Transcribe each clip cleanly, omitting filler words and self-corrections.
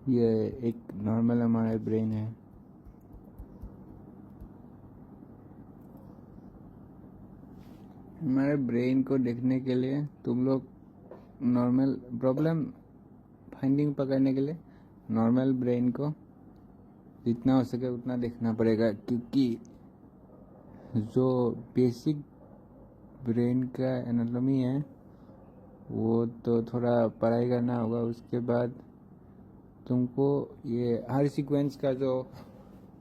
ये एक नॉर्मल हमारा ब्रेन है। हमारे ब्रेन को देखने के लिए तुम लोग नॉर्मल प्रॉब्लम फाइंडिंग पकड़ने के लिए नॉर्मल ब्रेन को जितना हो सके उतना देखना पड़ेगा, क्योंकि जो बेसिक ब्रेन का एनाटॉमी है वो तो थोड़ा पढ़ाई करना होगा। उसके बाद तुमको ये हर सीक्वेंस का जो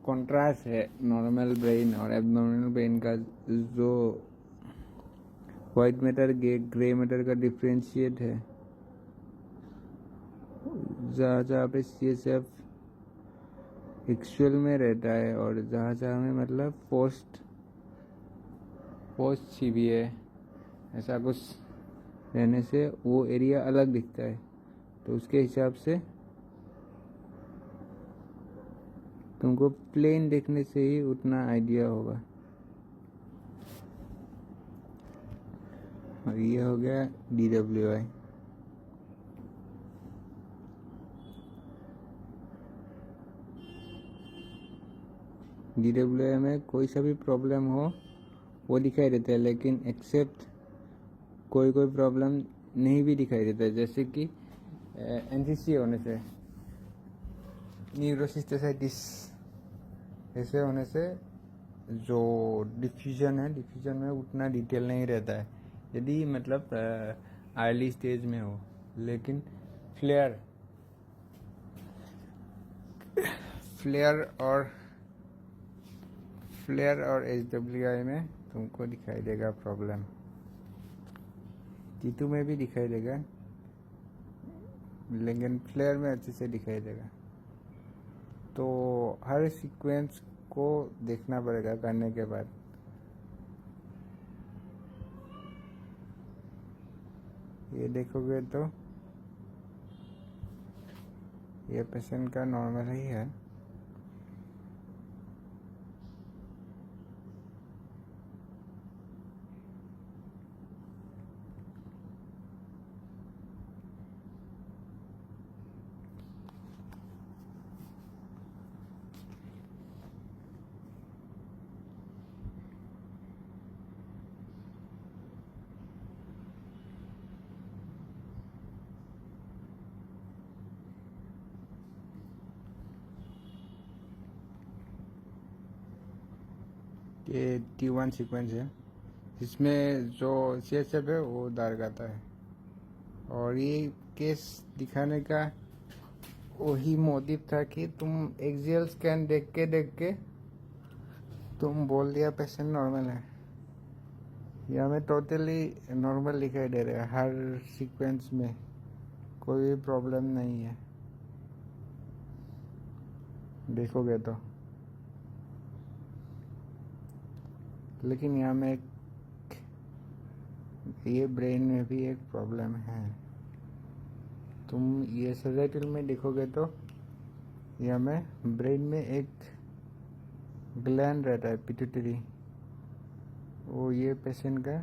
कॉन्ट्रास्ट है नॉर्मल ब्रेन और एबनॉर्मल ब्रेन का, जो वाइट मैटर ग्रे मैटर का डिफ्रेंशिएट है, जहाँ जहाँ पे CSF एक्चुअल में रहता है और जहाँ जहाँ में मतलब पोस्ट CBA ऐसा कुछ रहने से वो एरिया अलग दिखता है। तो उसके हिसाब से तुमको प्लेन देखने से ही उतना आइडिया होगा। और ये हो गया DWI। DWI में कोई सा भी प्रॉब्लम हो वो दिखाई देता है, लेकिन एक्सेप्ट कोई प्रॉब्लम नहीं भी दिखाई देता है, जैसे कि NCC होने से, न्यूरोसिस्टेसाइटिस ऐसे होने से जो डिफ्यूजन है, डिफ्यूजन में उतना डिटेल नहीं रहता है यदि मतलब अर्ली स्टेज में हो। लेकिन फ्लेयर और HWI में तुमको दिखाई देगा प्रॉब्लम। T2 में भी दिखाई देगा, लेकिन फ्लेयर में अच्छे से दिखाई देगा। तो हर सीक्वेंस को देखना पड़ेगा करने के बाद। ये देखोगे तो ये पेशेंट का नॉर्मल ही है। ये T1 सीक्वेंस है, इसमें जो CSF है वो दाग आता है। और ये केस दिखाने का वही मोटिव था कि तुम एक्सियल स्कैन देख के तुम बोल दिया पेशेंट नॉर्मल है। यहाँ में टोटली नॉर्मल दिखाई दे रहा है, हर सीक्वेंस में कोई भी प्रॉब्लम नहीं है देखोगे तो। लेकिन यहाँ में ये ब्रेन में भी एक प्रॉब्लम है। तुम ये सजाइटल में देखोगे तो यहाँ में ब्रेन में एक ग्लैंड रहता है पिट्यूटरी, वो ये पेशेंट का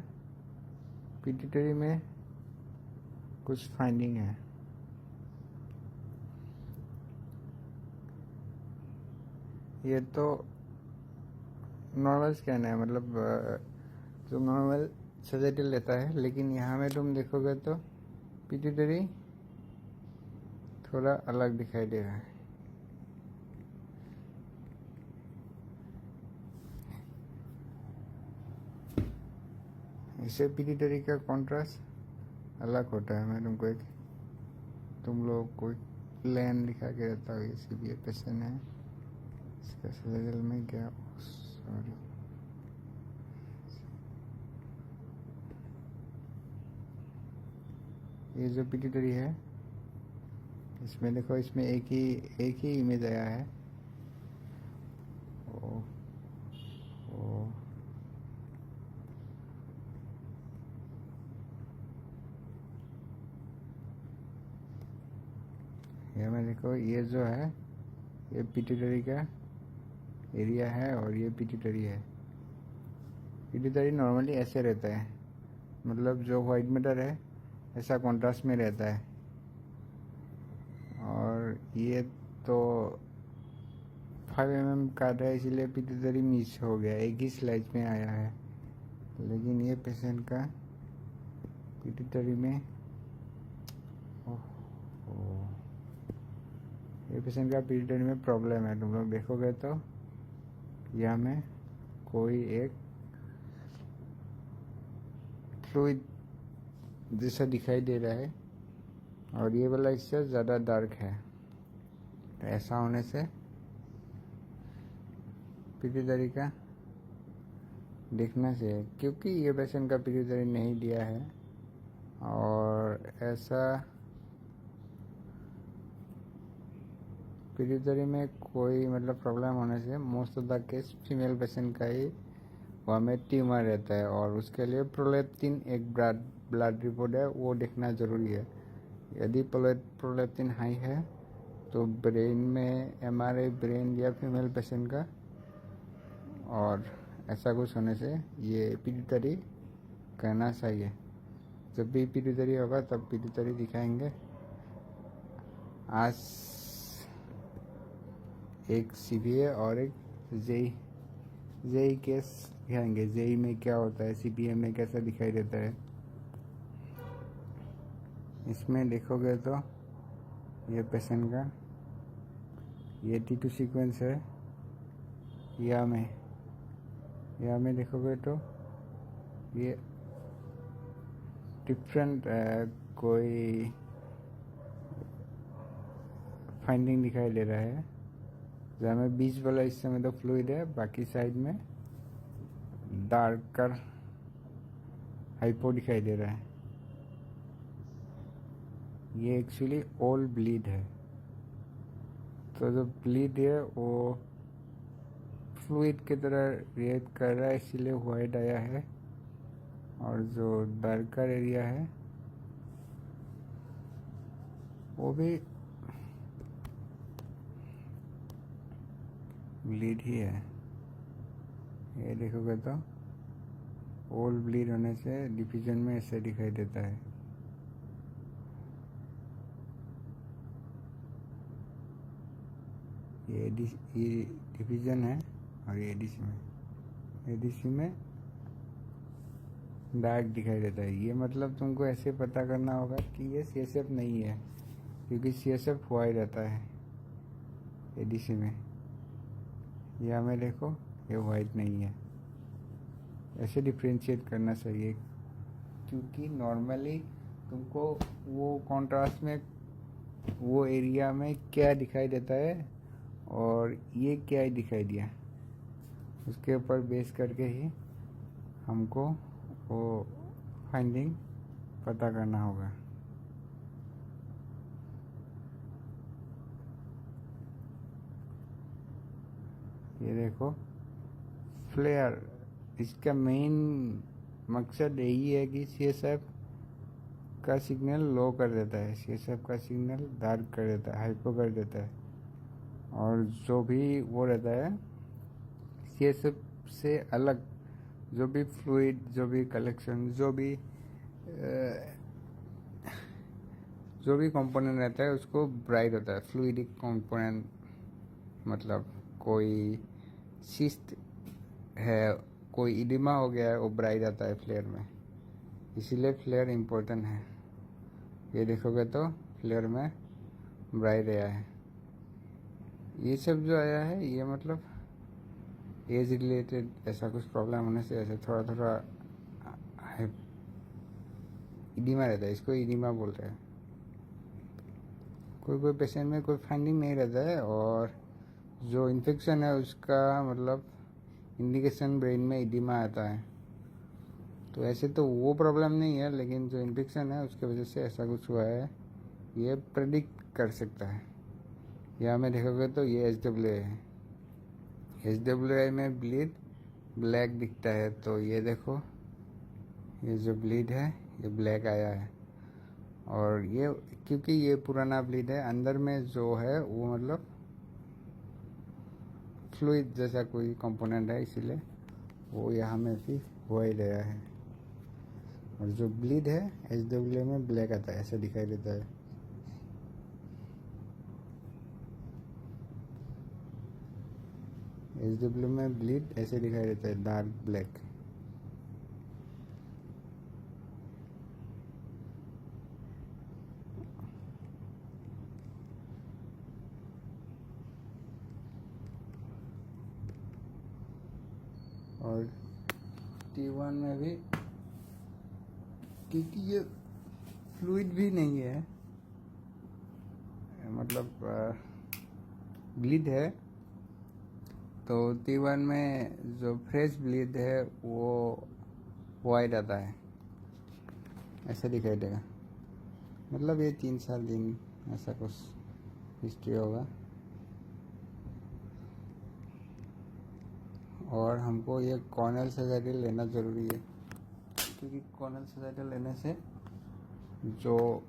पिट्यूटरी में कुछ फाइंडिंग है। ये तो नॉर्मल स्कैन है, मतलब जो नॉर्मल सजाइटल लेता है, लेकिन यहाँ में तुम देखोगे तो पिट्यूटरी थोड़ा अलग दिखाई दे रहा है। इससे पिट्यूटरी का कॉन्ट्रास्ट अलग होता है। मैं तुम लोग को प्लेन दिखा के रहता हूँ। ये CBA पेशेंट है, इसका सजाइटल में क्या, सॉरी, ये जो पिट्यूटरी है इसमें देखो, इसमें एक ही इमेज आया है। ये में देखो, ये जो है ये पिट्यूटरी का एरिया है और ये पिट्यूटरी है। पिट्यूटरी नॉर्मली ऐसे रहता है, मतलब जो वाइट मैटर है ऐसा कॉन्ट्रास्ट में रहता है, और और ये तो 5 mm काट रहा है, इसीलिए पिट्यूटरी मिस हो गया, एक ही स्लाइड में आया है। लेकिन ये पेशेंट का पिट्यूटरी में ये पेशेंट का पिट्यूटरी में प्रॉब्लम है। तुम लोग देखोगे तो यहाँ में कोई एक फ्लूइड जैसा दिखाई दे रहा है और ये वाला इससे ज़्यादा डार्क है। तो ऐसा होने से पिट्यूटरी का देखना चाहिए, क्योंकि ये पेशेंट का पिट्यूटरी नहीं दिया है। और ऐसा पिट्यूटरी में कोई मतलब प्रॉब्लम होने से most of the case female patient का ही वहाँ में ट्यूमर रहता है, और उसके लिए प्रोलेप्टिन एक ब्लड रिपोर्ट है, वो देखना ज़रूरी है। यदि प्रोलेप्टिन हाई है तो ब्रेन में एमआरआई ब्रेन या फीमेल पेशेंट का, और ऐसा कुछ होने से ये पिट्यूटरी करना चाहिए। जब भी पिट्यूटरी होगा तब पिट्यूटरी दिखाएंगे। आज एक सीबीए और एक जेई केस दिखाएंगे। जेई में क्या होता है, सीबीए में कैसा दिखाई देता है। इसमें देखोगे तो ये पेशेंट का ये T2 सीक्वेंस है। या में देखोगे तो ये डिफरेंट कोई फाइंडिंग दिखाई दे रहा है। जहाँ में बीच वाला हिस्से में तो फ्लूइड है, बाकी साइड में डार्कर हाइपो दिखाई दे रहा है। ये एक्चुअली ऑल ब्लीड है। तो जो ब्लीड है वो फ्लूइड की तरह रिएक्ट कर रहा है, इसीलिए वाइट आया है। और जो डार्कर एरिया है वो भी ब्लीड ही है। ये देखोगे तो ऑल ब्लीड होने से डिफिजन में ऐसे दिखाई देता है। ये डिफिजन है और ये एडीसी में डार्क दिखाई देता है। ये मतलब तुमको ऐसे पता करना होगा कि ये CSF नहीं है, क्योंकि CSF वाइट रहता है एडीसी में। या में देखो ये वाइट नहीं है। ऐसे डिफ्रेंशिएट करना चाहिए, क्योंकि नॉर्मली तुमको वो कॉन्ट्रास्ट में वो एरिया में क्या दिखाई देता है और ये क्या ही दिखाई दिया, उसके ऊपर बेस करके ही हमको वो फाइंडिंग पता करना होगा। ये देखो फ्लेयर, इसका मेन मकसद यही है कि CSF का सिग्नल लो कर देता है, CSF का सिग्नल डार्क कर देता है, हाइपो कर देता है। और जो भी वो रहता है CSF से अलग, जो भी फ्लूइड, जो भी कलेक्शन, जो भी कंपोनेंट रहता है उसको ब्राइट होता है। फ्लूइडिक कंपोनेंट मतलब कोई सिस्ट है, कोई इडिमा हो गया है, वो ब्राइट आता है फ्लेयर में। इसीलिए फ्लेयर इम्पोर्टेंट है। ये देखोगे तो फ्लेयर में ब्राइट आया है। ये सब जो आया है ये मतलब एज रिलेटेड ऐसा कुछ प्रॉब्लम होने से ऐसे थोड़ा इडिमा रहता है, इसको इडिमा बोलते हैं। कोई पेशेंट में कोई फाइंडिंग नहीं रहता है, और जो इन्फेक्शन है उसका मतलब इंडिकेशन ब्रेन में इडिमा आता है। तो ऐसे तो वो प्रॉब्लम नहीं है, लेकिन जो इन्फेक्शन है उसके वजह से ऐसा कुछ हुआ है, ये प्रेडिक्ट कर सकता है। यहाँ में देखोगे तो ये HWA है। HWA में ब्लीड ब्लैक दिखता है, तो ये देखो ये जो ब्लीड है ये ब्लैक आया है। और ये क्योंकि ये पुराना ब्लीड है, अंदर में जो है वो मतलब फ्लूइड जैसा कोई कंपोनेंट है, इसीलिए वो यहाँ में भी हो ही गया है। और जो ब्लीड है HWA में ब्लैक आता है, ऐसा दिखाई देता है। SW में ब्लीड ऐसे दिखाई देता है, डार्क ब्लैक। और T1 में भी, क्योंकि ये फ्लूइड भी नहीं है, मतलब ब्लीड है, तो T1 में जो फ्रेश ब्लीड है वो वाइट आता है, ऐसा दिखाई देगा। मतलब ये 3-4 दिन ऐसा कुछ हिस्ट्री होगा। और हमको ये कॉर्नल सेजाइटल लेना ज़रूरी है, क्योंकि कॉर्नल सेजाइटल लेने से जो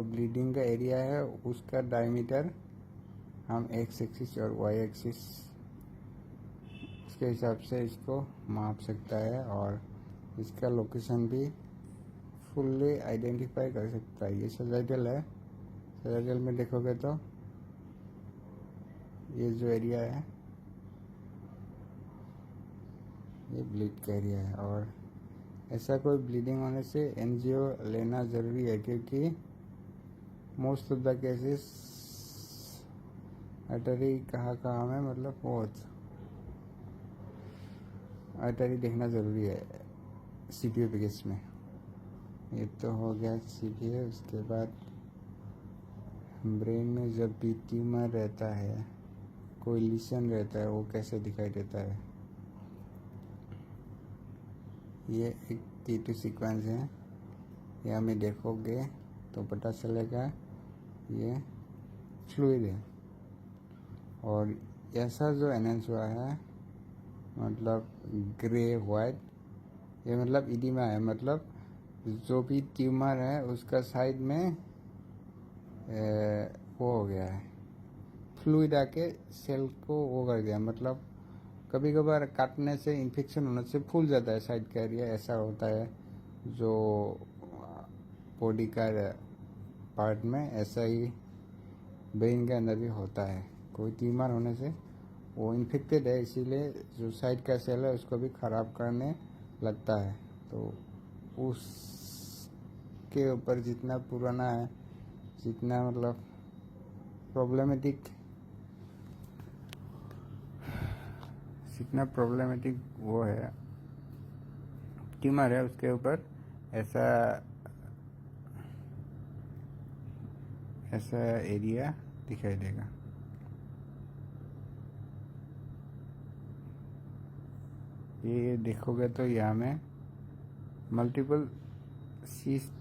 ब्लीडिंग का एरिया है उसका डायमीटर हम एक्स एक्सिस और वाई एक्सिस उसके हिसाब से इसको माप सकता है, और इसका लोकेशन भी फुल्ली आइडेंटिफाई कर सकता है। ये सेजाइटल है, सेजाइटल में देखोगे तो ये जो एरिया है ये ब्लीड का एरिया है। और ऐसा कोई ब्लीडिंग होने से एनजीओ लेना ज़रूरी है, क्योंकि most of the cases artery कहाँ में, मतलब बहुत आर्टरी देखना ज़रूरी है CPO केस में। ये तो हो गया CPO। उसके बाद ब्रेन में जब भी ट्यूमर रहता है, कोई लीशन रहता है, वो कैसे दिखाई देता है। ये एक T2 सीक्वेंस है, ये हमें देखोगे तो पता चलेगा ये फ्लूइड है। और ऐसा जो एनहेंस हुआ है, मतलब ग्रे वाइट, ये मतलब इडिमा है, मतलब जो भी ट्यूमर है उसका साइड में वो हो गया है, फ्लूइड आके सेल को वो कर दिया। मतलब कभी कभार काटने से, इन्फेक्शन होने से फूल जाता है साइड का एरिया, ऐसा होता है जो बॉडी का पार्ट में, ऐसा ही ब्रेन के अंदर भी होता है। कोई ट्यूमर होने से वो इन्फेक्टेड है, इसीलिए जो साइड का सेल है उसको भी ख़राब करने लगता है। तो उसके ऊपर जितना पुराना है, जितना मतलब प्रॉब्लमेटिक वो है ट्यूमर है, उसके ऊपर ऐसा एरिया दिखाई देगा। ये देखोगे तो यहाँ में मल्टीपल सीस्ट,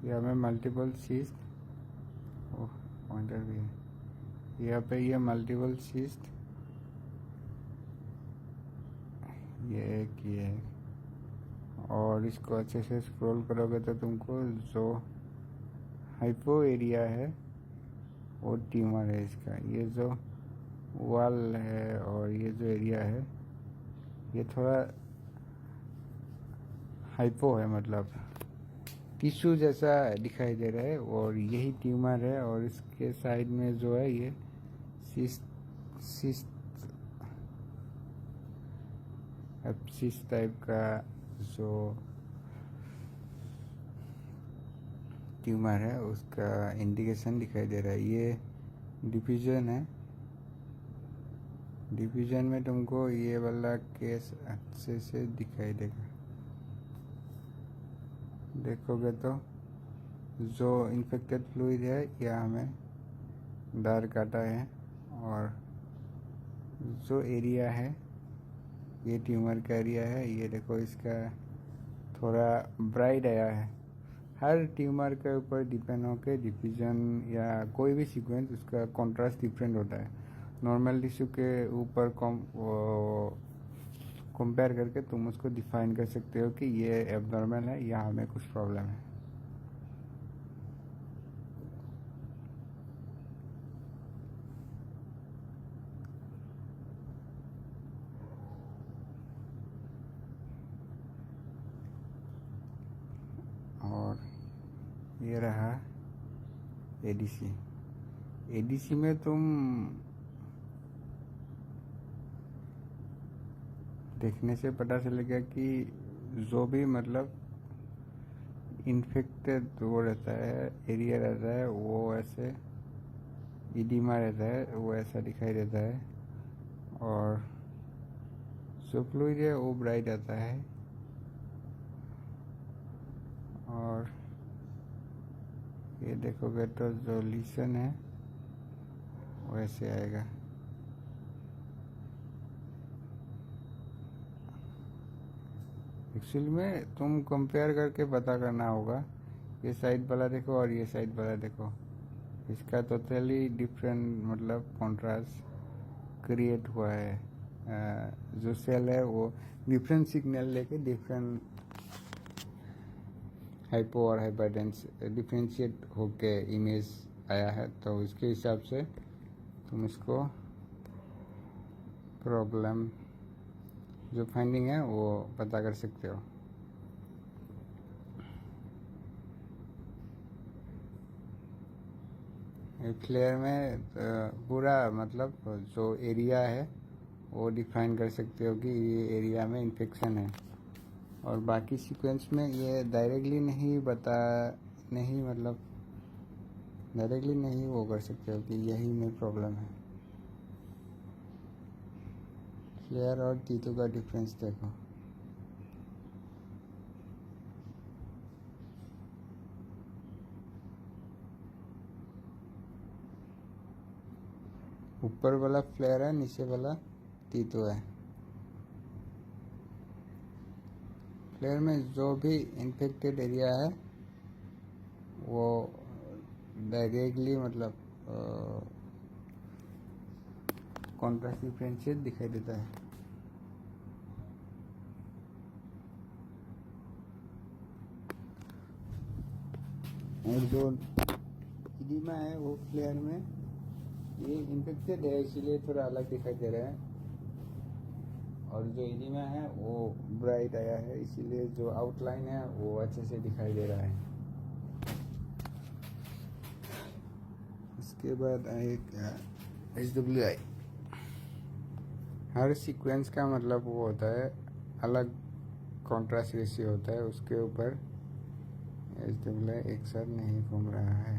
यहाँ में मल्टीपल सीस्ट, पॉइंटर भी है यहाँ पे, ये मल्टीपल सीस्ट, ये और इसको अच्छे से स्क्रॉल करोगे तो तुमको जो हाइपो एरिया है वो ट्यूमर है इसका। ये जो वॉल है और ये जो एरिया है ये थोड़ा हाइपो है, मतलब टिश्यू जैसा दिखाई दे रहा है, और यही ट्यूमर है। और इसके साइड में जो है ये सिस्ट टाइप का जो ट्यूमर है उसका इंडिकेशन दिखाई दे रहा है। ये डिफ्यूजन है, डिफ्यूजन में तुमको ये वाला केस अच्छे से दिखाई देगा। देखोगे तो जो इन्फेक्टेड फ्लूइड है यह हमें डार्क काटा है, और जो एरिया है ये ट्यूमर का एरिया है। ये देखो इसका थोड़ा ब्राइट आया है। हर ट्यूमर के ऊपर डिपेंड होकर डिफ्यूजन या कोई भी सीक्वेंस उसका कॉन्ट्रास्ट डिफरेंट होता है। नॉर्मल टिश्यू के ऊपर कंपेयर करके तुम उसको डिफाइन कर सकते हो कि ये एबनॉर्मल है या हमें कुछ प्रॉब्लम है। और ये रहा एडीसी। एडीसी में तुम देखने से पता चलेगा कि जो भी मतलब इन्फेक्टेड वो रहता है, एरिया रहता है, वो ऐसे इडीमा रहता है, वो ऐसा दिखाई देता है, और जो फ्लूइड है वो ब्राइट आता है, और ये देखोगे तो जो लीशन है वो ऐसे आएगा। एक्चुअली में तुम कंपेयर करके पता करना होगा, ये साइड वाला देखो और ये साइड वाला देखो, इसका टोटली डिफरेंट मतलब कॉन्ट्रास्ट क्रिएट हुआ है। जो सेल है वो डिफरेंट सिग्नल लेके डिफरेंट हाइपो और हाइपरटेंस डिफ्रेंशिएट होके इमेज आया है, तो उसके हिसाब से तुम इसको प्रॉब्लम जो फाइंडिंग है वो पता कर सकते हो। फ्लेयर में पूरा मतलब जो एरिया है वो डिफाइन कर सकते हो कि ये एरिया में इन्फेक्शन है, और बाकी सीक्वेंस में ये डायरेक्टली नहीं मतलब डायरेक्टली नहीं वो कर सकते हो कि यही में प्रॉब्लम है। फ्लेयर और टीटू का डिफरेंस देखो। ऊपर वाला फ्लेयर है, नीचे वाला टीटू है। फ्लेयर में जो भी इन्फेक्टेड एरिया है वो डायरेक्टली मतलब कॉन्ट्रास्ट डिफरेंशिएट दिखाई देता है। और जो इडिमा है वो फ्लेयर में ये इन्फेक्टेड है, इसीलिए थोड़ा अलग दिखाई दे रहा है, और जो इडिमा है वो ब्राइट आया है, इसीलिए जो आउटलाइन है वो अच्छे से दिखाई दे रहा है। इसके बाद आएगा HWI। हर सीक्वेंस का मतलब वो होता है अलग कॉन्ट्रास्ट रेशियो होता है, उसके ऊपर HWI एक साथ नहीं घूम रहा है।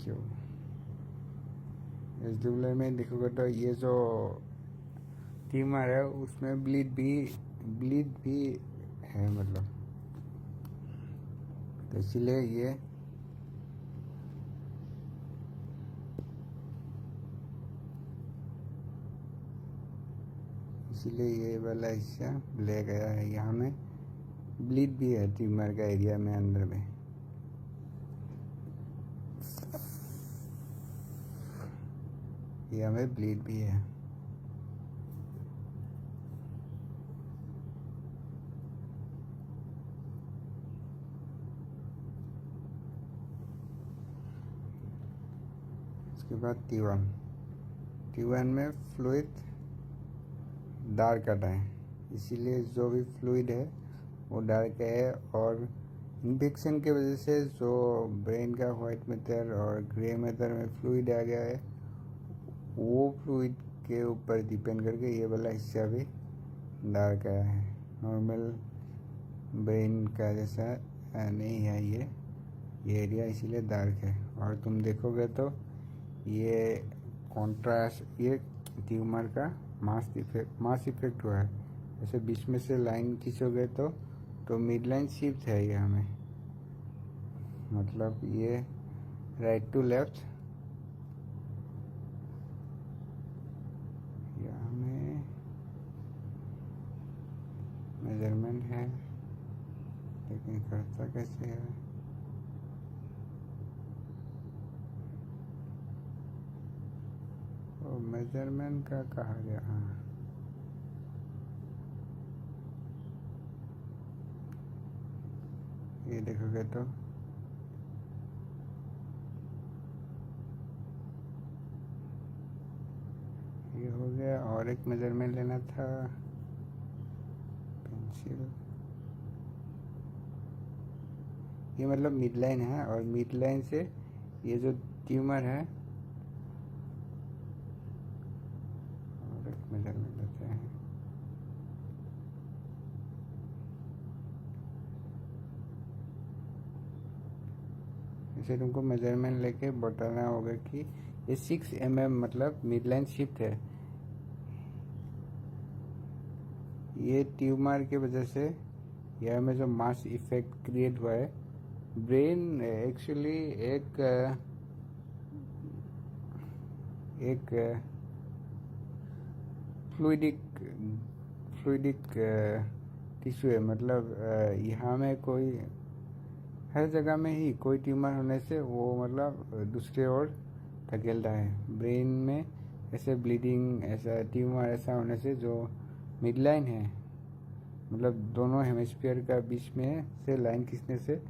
क्यों? HWI में देखोगे तो ये जो ट्यूमर है उसमें ब्लीड भी है मतलब, तो इसलिए ये वाला हिस्सा ब्लैक गया है। यहाँ में ब्लीड भी है ट्यूमर का एरिया में, अंदर में। यहाँ में ब्लीड भी है। उसके बाद T1 में फ्लूइड डार्क आता है, इसीलिए जो भी फ्लूइड है वो डार्क है, और इन्फेक्शन के वजह से जो ब्रेन का वाइट मैटर और ग्रे मैटर में फ्लूइड आ गया है, वो फ्लूइड के ऊपर डिपेंड करके ये वाला हिस्सा भी डार्क आया है। नॉर्मल ब्रेन का जैसा नहीं है ये एरिया, इसीलिए डार्क है। और तुम देखोगे तो ये कॉन्ट्रास्ट, ये ट्यूमर का मास इफेक्ट हुआ है। जैसे बीच में से लाइन खींचोगे तो मिड लाइन शिफ्ट है यहाँ में, मतलब ये राइट टू लेफ्ट। यहाँ में मेजरमेंट है, लेकिन करता कैसे है? तो मेजरमेंट का कहा गया, हाँ ये देखोगे तो ये हो गया। और एक मेजरमेंट लेना था, पेंसिल, ये मतलब मिड लाइन है, और मिड लाइन से ये जो ट्यूमर है, और एक मेजरमेंट लेते हैं। इसे तुमको मेजरमेंट लेके बताना होगा कि ये 6 mm मतलब मिड लाइन शिफ्ट है। ये ट्यूमर की वजह से यह में जो मास इफेक्ट क्रिएट हुआ है, ब्रेन एक्चुअली एक फ्लूइडिक टिश्यू है। मतलब यहाँ में कोई हर जगह में ही कोई ट्यूमर होने से वो मतलब दूसरे ओर धकेलता है। ब्रेन में ऐसे ब्लीडिंग, ऐसा ट्यूमर ऐसा होने से जो मिड लाइन है, मतलब दोनों हेमिस्फीयर का बीच में से लाइन खींचने से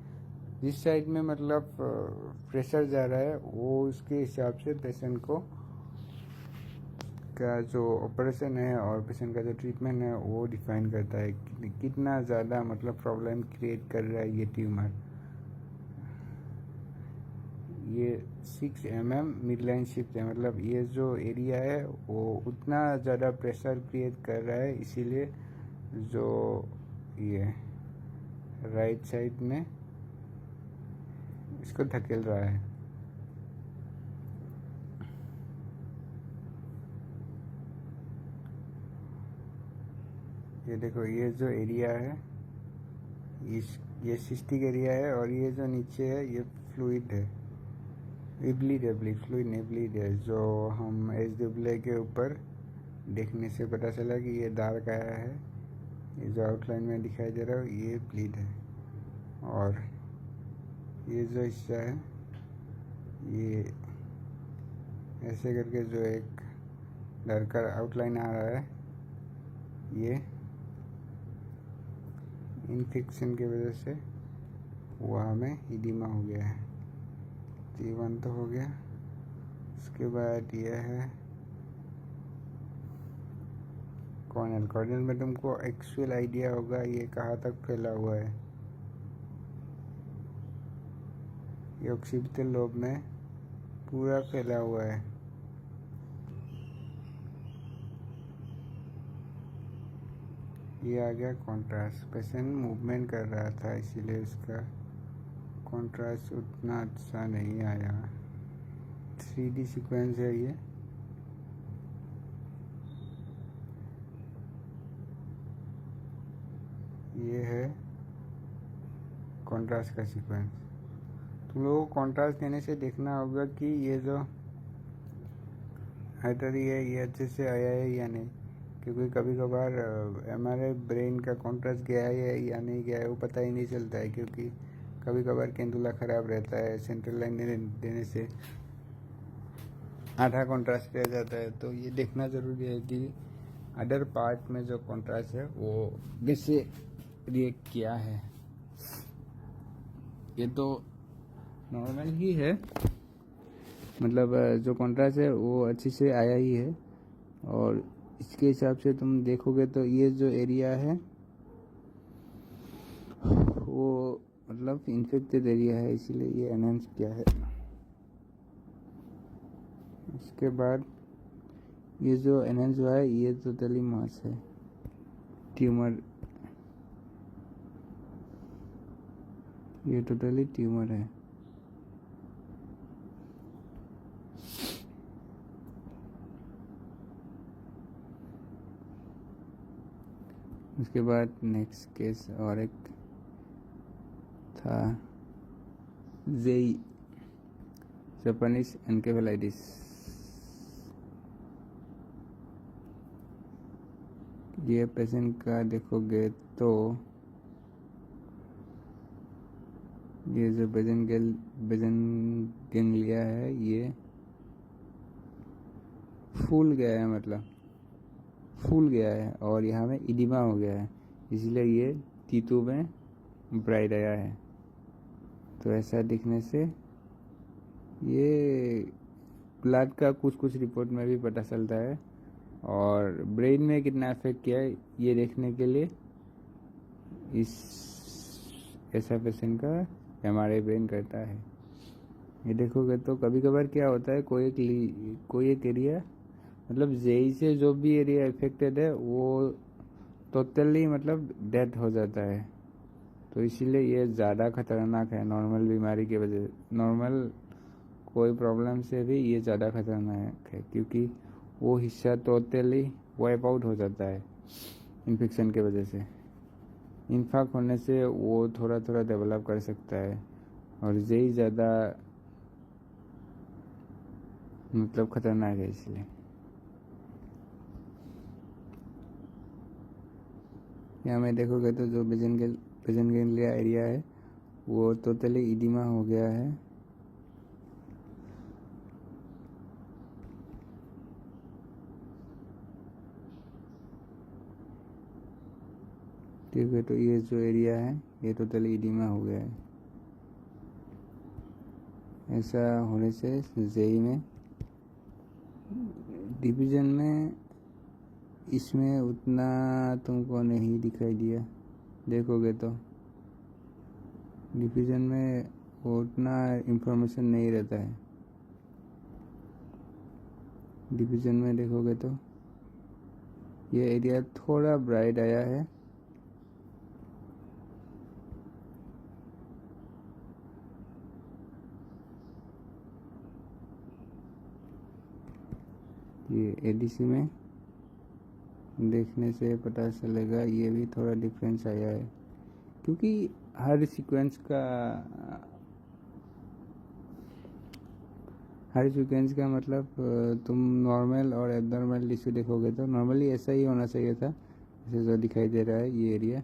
जिस साइड में मतलब प्रेशर जा रहा है, वो उसके हिसाब से पेशेंट को का जो ऑपरेशन है और पेशेंट का जो ट्रीटमेंट है वो डिफाइन करता है कितना ज़्यादा मतलब प्रॉब्लम क्रिएट कर रहा है ये ट्यूमर। ये 6 mm मिड लाइन शिफ्ट है, मतलब ये जो एरिया है वो उतना ज़्यादा प्रेशर क्रिएट कर रहा है, इसीलिए जो ये राइट साइड में इसको धकेल रहा है। ये देखो, ये जो एरिया है ये सिस्टिक एरिया है, और ये जो नीचे है ये फ्लूइड है, ब्लीड नहीं ब्लीड है, जो हम एच डब्ल्यू के ऊपर देखने से पता चला कि ये डार्क आया है। ये जो आउटलाइन में दिखाई दे रहा है ये ब्लीड है, और ये जो हिस्सा है ये ऐसे करके जो एक डार्कर आउटलाइन आ रहा है, ये इन्फेक्शन की वजह से वहाँ में इडिमा हो गया है। जीवन तो हो गया। उसके बाद यह है कॉर्नियल में तुमको एक्चुअल आइडिया होगा ये कहाँ तक फैला हुआ है। ये ऑक्सीपिटल लोब में पूरा फैला हुआ है। ये आ गया कॉन्ट्रास्ट। पेशेंट मूवमेंट कर रहा था इसीलिए इसका कॉन्ट्रास्ट उतना अच्छा नहीं आया। 3D सीक्वेंस है ये है कॉन्ट्रास्ट का सीक्वेंस। तुम लोगों को कॉन्ट्रास्ट देने से देखना होगा कि ये जो आर्टरी है ये अच्छे से आया है या नहीं, क्योंकि कभी कभार हमारे ब्रेन का कॉन्ट्रास्ट गया है या नहीं गया है वो पता ही नहीं चलता है, क्योंकि कभी कभार केंदुला ख़राब रहता है, सेंट्रल लाइन देने से आधा कॉन्ट्रास्ट रह जाता है। तो ये देखना ज़रूरी है कि अदर पार्ट में जो कॉन्ट्रास्ट है वो कैसे रिएक्ट किया है। ये तो नॉर्मल ही है, मतलब जो कॉन्ट्रास्ट है वो अच्छे से आया ही है, और इसके हिसाब से तुम देखोगे तो ये जो एरिया है वो मतलब इन्फेक्टेड एरिया है, इसीलिए ये एनहांस किया है। उसके बाद ये जो एनहांस हुआ है ये टोटली मास है, ट्यूमर, ये टोटली ट्यूमर है। उसके बाद नेक्स्ट केस और एक था जेई जापानीज एनकेफेलाइटिस। ये पेशेंट का देखोगे तो ये जो बेजन गैंग्लिया है ये फूल गया है, मतलब फूल गया है, और यहाँ में इडिमा हो गया है, इसलिए ये तीतू में ब्राइट आया है। तो ऐसा दिखने से ये ब्लड का कुछ रिपोर्ट में भी पता चलता है, और ब्रेन में कितना इफेक्ट किया है ये देखने के लिए इस ऐसा पेशेंट का हमारे ब्रेन करता है। ये देखोगे तो कभी कभार क्या होता है, कोई एक एरिया मतलब जेई से जो भी एरिया इफेक्टेड है वो टोटली मतलब डेथ हो जाता है। तो इसीलिए ये ज़्यादा खतरनाक है नॉर्मल बीमारी की वजह से। नॉर्मल कोई प्रॉब्लम से भी ये ज़्यादा खतरनाक है, क्योंकि वो हिस्सा टोटली वाइप आउट हो जाता है इन्फेक्शन की वजह से। इन्फेक्ट होने से वो थोड़ा थोड़ा डेवलप कर सकता है, और यही ज़्यादा मतलब खतरनाक है इसलिए। यहाँ में देखोगे तो जो बेजन एरिया है वो टोटली इडिमा हो गया है। ठीक है, तो ये जो एरिया है ये टोटली इडिमा हो गया है। ऐसा होने से जेई में डिवीज़न में इसमें उतना तुमको नहीं दिखाई दिया। देखोगे तो डिवीज़न में उतना इंफॉर्मेशन नहीं रहता है। डिवीज़न में देखोगे तो ये एरिया थोड़ा ब्राइट आया है। ये एडीसी में देखने से पता चलेगा ये भी थोड़ा डिफरेंस आया है, क्योंकि हर सीक्वेंस का मतलब तुम नॉर्मल और एबनॉर्मल टिश्यू देखोगे तो नॉर्मली ऐसा ही होना चाहिए था, जैसे जो दिखाई दे रहा है ये एरिया।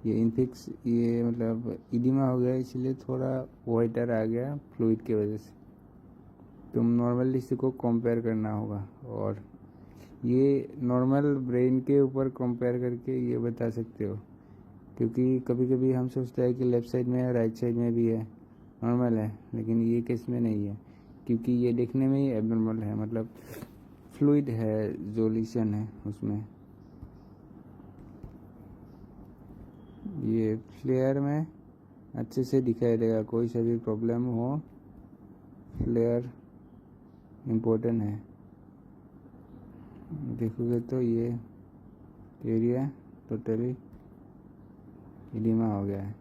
ये मतलब इडिमा हो गया, इसलिए थोड़ा वाइटर आ गया फ्लूइड की वजह से। तुम नॉर्मल टिश्यू को कंपेयर करना होगा, और ये नॉर्मल ब्रेन के ऊपर कंपेयर करके ये बता सकते हो, क्योंकि कभी कभी हम सोचते हैं कि लेफ़्ट साइड में है, राइट साइड में भी है, नॉर्मल है, लेकिन ये केस में नहीं है, क्योंकि ये देखने में ही एबनॉर्मल है, मतलब फ्लूइड है जो लीशन है उसमें। ये फ्लेयर में अच्छे से दिखाई देगा, कोई सा भी प्रॉब्लम हो फ्लेयर इम्पोर्टेंट है। देखोगे तो ये एरिया टोटली इडिमा हो गया है।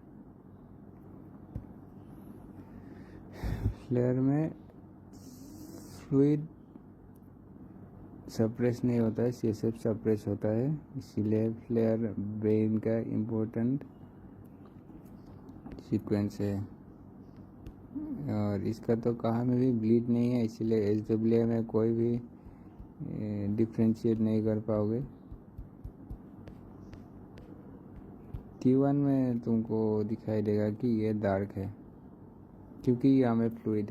फ्लेयर में फ्लूइड सप्रेस नहीं होता है, सीएसएफ सप्रेस होता है, इसीलिए फ्लेयर ब्रेन का इम्पोर्टेंट सीक्वेंस है। और इसका तो कहाँ में भी ब्लीड नहीं है, इसीलिए एसडब्ल्यूए में कोई भी डिफ्रेंशिएट नहीं कर पाओगे। T1 में तुमको दिखाई देगा कि ये डार्क है, क्योंकि यहाँ में फ्लूइड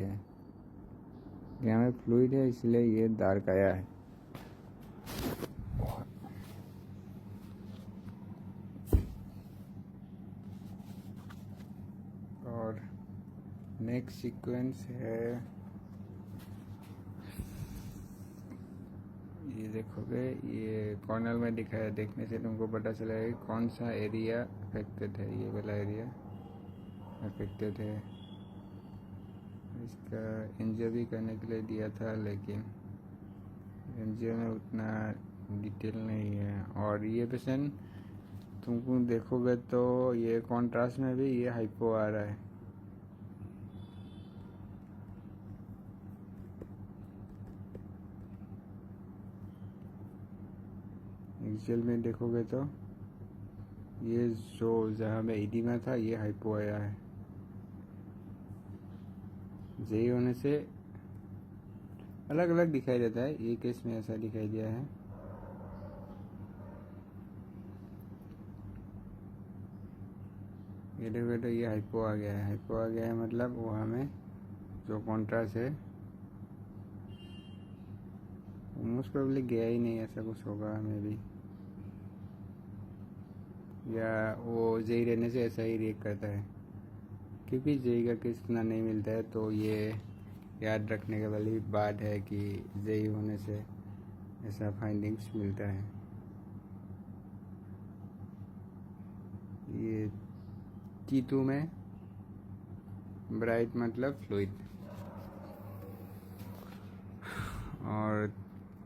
है, इसलिए ये डार्क आया है। और नेक्स्ट सीक्वेंस है, ये देखोगे ये कॉर्नल में दिखाया, देखने से तुमको पता चलेगा कि कौन सा एरिया अफेक्टेड है। ये वाला एरिया अफेक्टेड है। इसका एंजियो भी करने के लिए दिया था, लेकिन एंजियो में उतना डिटेल नहीं है। और ये पेशेंट तुमको देखोगे तो ये कॉन्ट्रास्ट में भी ये हाइपो आ रहा है। एक्चुअल में देखोगे तो ये जो जहाँ में इडिमा था ये हाइपो आया है। यही होने से अलग अलग दिखाई देता है, ये केस में ऐसा दिखाई दिया है। ये देखोगे तो ये हाइपो आ गया है, मतलब वहाँ में जो कॉन्ट्रास्ट है मोस्ट प्रोबेबली गया ही नहीं, ऐसा कुछ होगा हमें भी, या वो जेई रहने से ऐसा ही रिएक्ट करता है, क्योंकि जेई का केस इतना नहीं मिलता है। तो ये याद रखने के वाली बात है कि जेई होने से ऐसा फाइंडिंग्स मिलता है। ये T2 में ब्राइट मतलब फ्लूइड। और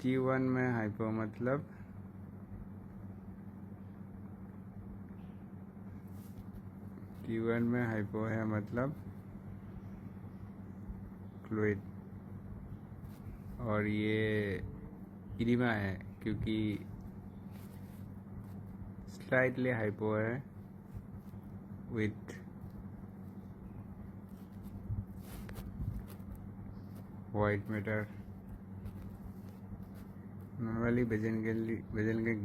T1 में हाइपो मतलब T1 में हाइपो है मतलब फ्लूइड। और ये इडिमा है क्योंकि स्लाइटली हाइपो है with white matter. Normally bezel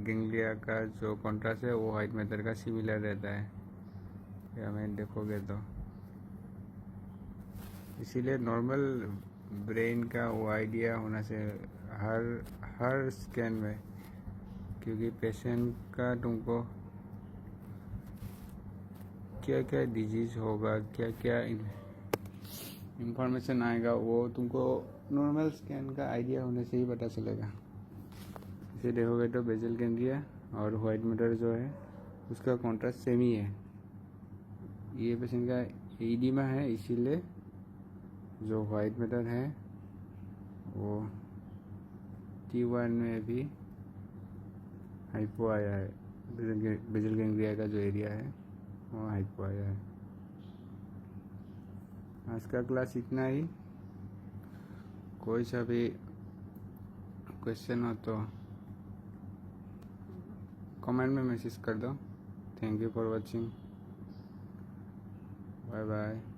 ganglia का जो कॉन्ट्रास्ट है वो वाइट मैटर का सिमिलर रहता है, या मैं देखोगे तो। इसीलिए नॉर्मल ब्रेन का वो आइडिया होना चाहिए हर स्कैन में, क्योंकि पेशेंट का तुमको क्या क्या डिजीज होगा, क्या क्या इंफॉर्मेशन आएगा, वो तुमको नॉर्मल स्कैन का आइडिया होने से ही पता चलेगा। इसे देखोगे तो बेजल गैंग्लिया और वाइट मैटर जो है उसका कॉन्ट्रास्ट सेम ही है। ये पेशेंट का एडिमा है, इसीलिए जो वाइट मैटर है वो T1 में भी हाइपो आया है। बेजल गैंग्लिया का जो एरिया है वो हाइपो आया है। आज का क्लास इतना ही। कोई सा भी क्वेश्चन हो तो कमेंट में मैसेज कर दो। Thank you for watching. Bye bye.